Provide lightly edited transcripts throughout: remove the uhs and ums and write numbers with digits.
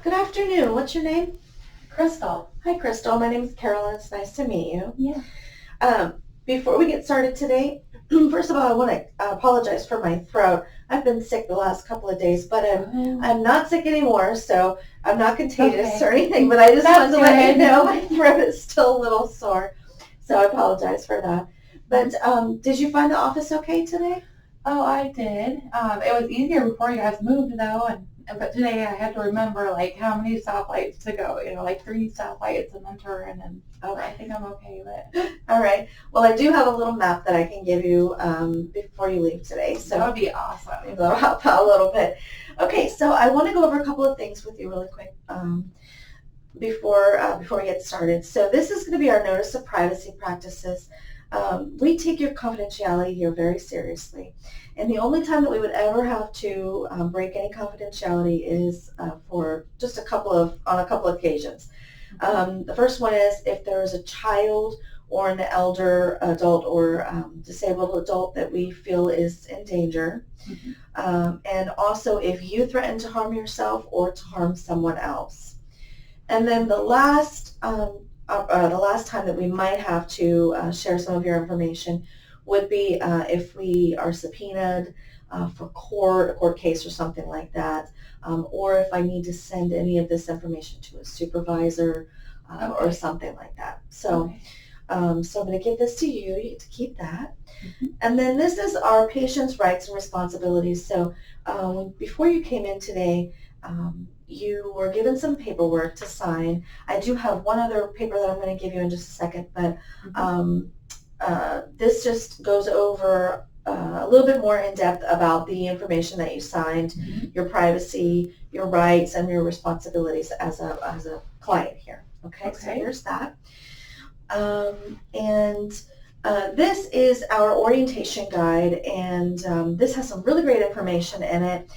Good afternoon. What's your name? Crystal. Hi, Crystal. My name is Carolyn. It's nice to meet you. Yeah. Before we get started today, first of all, I want to apologize for my throat. I've been sick the last couple of days, but I'm not sick anymore, so I'm not contagious Okay. or anything. But I just That's wanted to let you good. know my throat is still a little sore, so I apologize for that. But did you find the office okay today? Oh, I did. It was easier before you guys moved though, but today I had to remember like how many stoplights to go. Like 3 stoplights and then turn, and I think I'm okay. But All right. Well, I do have a little map that I can give you before you leave today. So that would be awesome. maybe that'll help out a little bit. Okay, so I want to go over a couple of things with you really quick before we get started. So this is going to be our notice of privacy practices. We take your confidentiality here very seriously, and the only time that we would ever have to break any confidentiality is for just on a couple of occasions. The first one is if there is a child or an elder adult or disabled adult that we feel is in danger. And also if you threaten to harm yourself or to harm someone else. And then the last time that we might have to share some of your information would be if we are subpoenaed for a court case or something like that, or if I need to send any of this information to a supervisor or something like that. So, so I'm going to give this to you. You get to keep that. And then this is our patient's rights and responsibilities. So before you came in today, you were given some paperwork to sign. I do have one other paper that I'm going to give you in just a second, but this just goes over a little bit more in depth about the information that you signed, your privacy, your rights, and your responsibilities as a client here. Okay, so here's that. This is our orientation guide, and this has some really great information in it.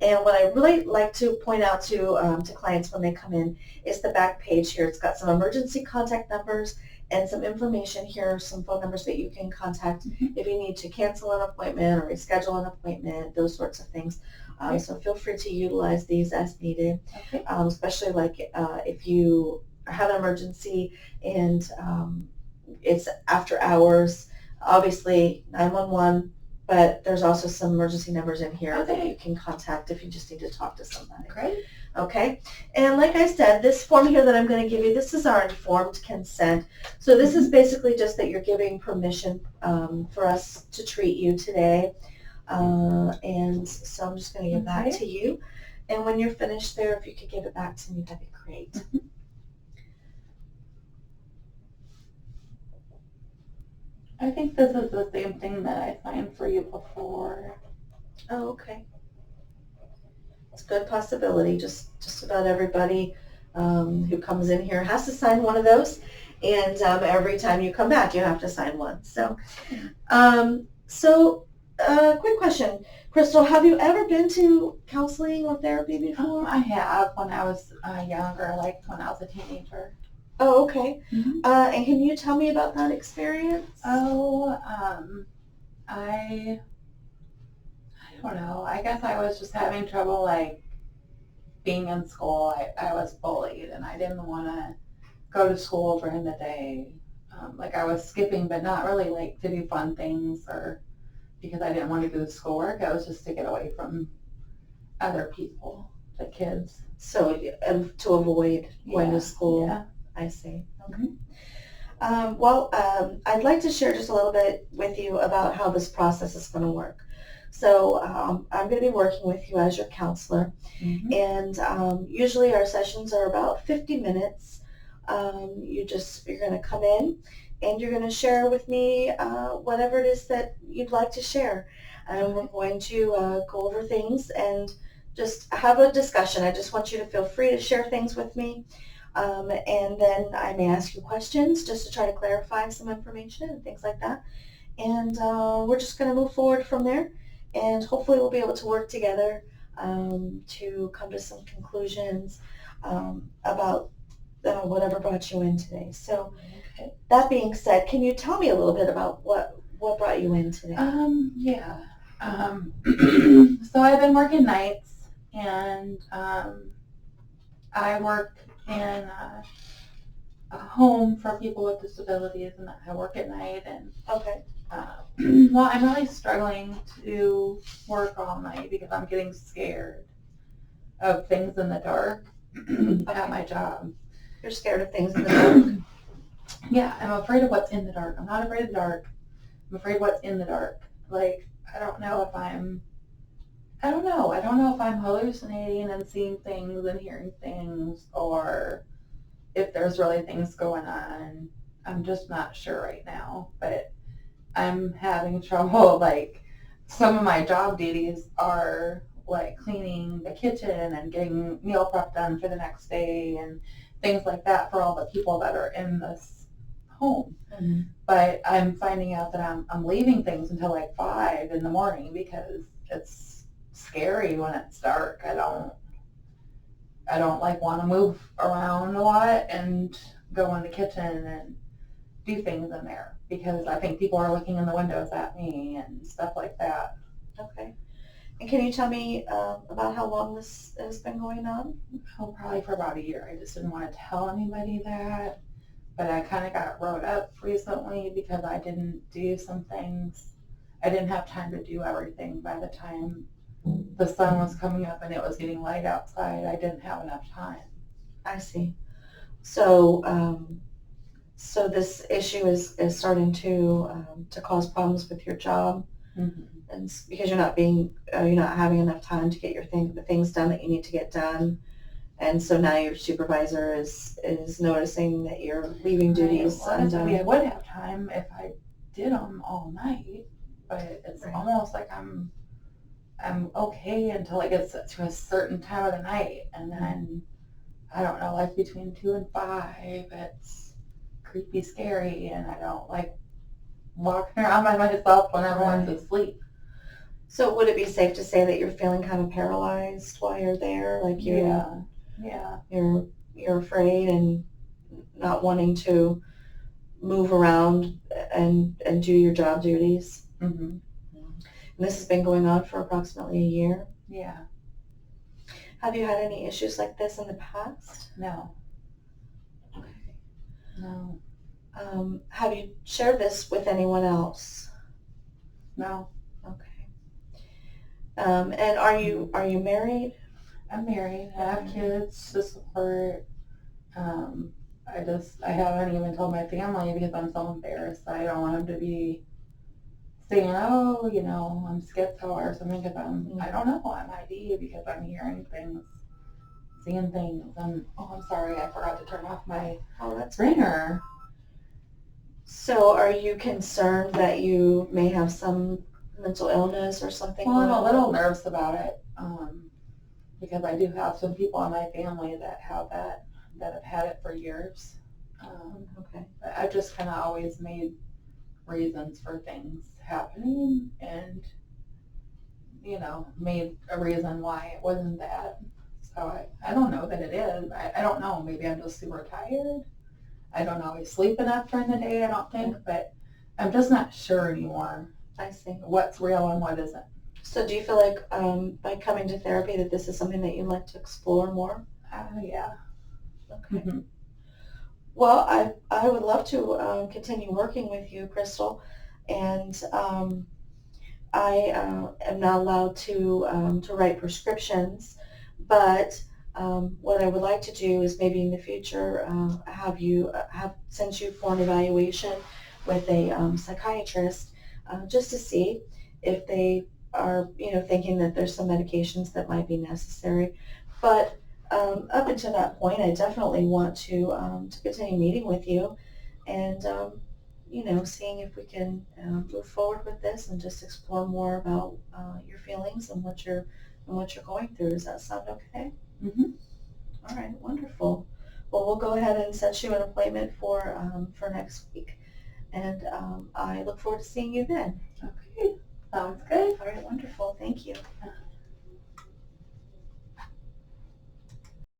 And what I really like to point out to clients when they come in is the back page here. It's got some emergency contact numbers and some information here, some phone numbers that you can contact if you need to cancel an appointment or reschedule an appointment, those sorts of things. So feel free to utilize these as needed, especially like if you have an emergency and it's after hours, obviously 911, but there's also some emergency numbers in here that you can contact if you just need to talk to somebody. Great. Okay, and like I said, this form here that I'm going to give you, this is our informed consent. So this is basically just that you're giving permission for us to treat you today. And so I'm just going to give that to you. And when you're finished there, if you could give it back to me, that'd be great. I think this is the same thing that I signed for you before. Oh, okay. It's a good possibility. Just about everybody who comes in here has to sign one of those, and every time you come back, you have to sign one. So, quick question, Crystal: have you ever been to counseling or therapy before? I have when I was younger, like when I was a teenager. Oh, okay. And can you tell me about that experience? I don't know. I guess I was just having trouble, like, being in school. I was bullied, and I didn't want to go to school during the day. Like, I was skipping, but not really, like, to do fun things or because I didn't want to do the schoolwork. It was just to get away from other people, the kids. So, to avoid going to school. Yeah. I see. Okay. I'd like to share just a little bit with you about how this process is going to work. So I'm going to be working with you as your counselor, and usually our sessions are about 50 minutes. You're going to come in, and you're going to share with me whatever it is that you'd like to share, and we're going to go over things and just have a discussion. I just want you to feel free to share things with me. And then I may ask you questions just to try to clarify some information and things like that. And we're just going to move forward from there. And hopefully we'll be able to work together to come to some conclusions about whatever brought you in today. So that being said, can you tell me a little bit about what brought you in today? So I've been working nights, and I work in a home for people with disabilities, and I work at night. And Okay. well, I'm really struggling to work all night because I'm getting scared of things in the dark at my job. You're scared of things in the dark? Yeah, I'm afraid of what's in the dark. I'm not afraid of the dark. I'm afraid of what's in the dark. Like, I don't know if I'm hallucinating and seeing things and hearing things, or if there's really things going on. I'm just not sure right now, but I'm having trouble. Like, some of my job duties are like cleaning the kitchen and getting meal prep done for the next day and things like that for all the people that are in this home. Mm-hmm. But I'm finding out that I'm leaving things until like 5 in the morning because it's scary when it's dark. I don't like want to move around a lot and go in the kitchen and do things in there because I think people are looking in the windows at me and stuff like that. Okay. And can you tell me about how long this has been going on? Oh, probably for about a year. I just didn't want to tell anybody that, but I kind of got wrote up recently because I didn't do some things. I didn't have time to do everything by the time the sun was coming up and it was getting light outside. I didn't have enough time. I see. So, so this issue is starting to cause problems with your job, Mm-hmm. and because you're not having enough time to get the things done that you need to get done, and so now your supervisor is noticing that you're leaving duties undone. I would have time if I did them all night, but it's Right. almost like I'm okay until it gets to a certain time of the night, and then I don't know, like between 2 and 5, it's creepy, scary, and I don't like walking around by myself when everyone's Right. asleep. So would it be safe to say that you're feeling kind of paralyzed while you're there, like Yeah. you're afraid and not wanting to move around and do your job duties? Mm-hmm. And this has been going on for approximately a year. Yeah. Have you had any issues like this in the past? No. Okay. No. Have you shared this with anyone else? No. Okay. And are you married? I'm married. I have kids to support. I haven't even told my family because I'm so embarrassed. I don't want them to be saying, oh, I'm schizo or something because I don't know. I might be because I'm hearing things, seeing things. And, I'm sorry, I forgot to turn off my ringer. So are you concerned that you may have some mental illness or something? Well, I'm a little nervous about it because I do have some people in my family that have had it for years. Okay. I've just kind of always made reasons for things happening and, made a reason why it wasn't that. So I don't know that it is. I don't know. Maybe I'm just super tired. I don't always sleep enough during the day, I don't think, but I'm just not sure anymore. I see. What's real and what isn't. So do you feel like by coming to therapy that this is something that you'd like to explore more? Yeah. Okay. Mm-hmm. Well, I would love to continue working with you, Crystal, and I am not allowed to write prescriptions, but what I would like to do is maybe in the future have sent you for an evaluation with a psychiatrist just to see if they are thinking that there's some medications that might be necessary. But up until that point, I definitely want to continue meeting with you and seeing if we can move forward with this and just explore more about your feelings and what you're going through. Does that sound okay? Mm-hmm. All right, wonderful. Well, we'll go ahead and set you an appointment for next week, and I look forward to seeing you then. Okay, sounds good. All right, wonderful. Thank you.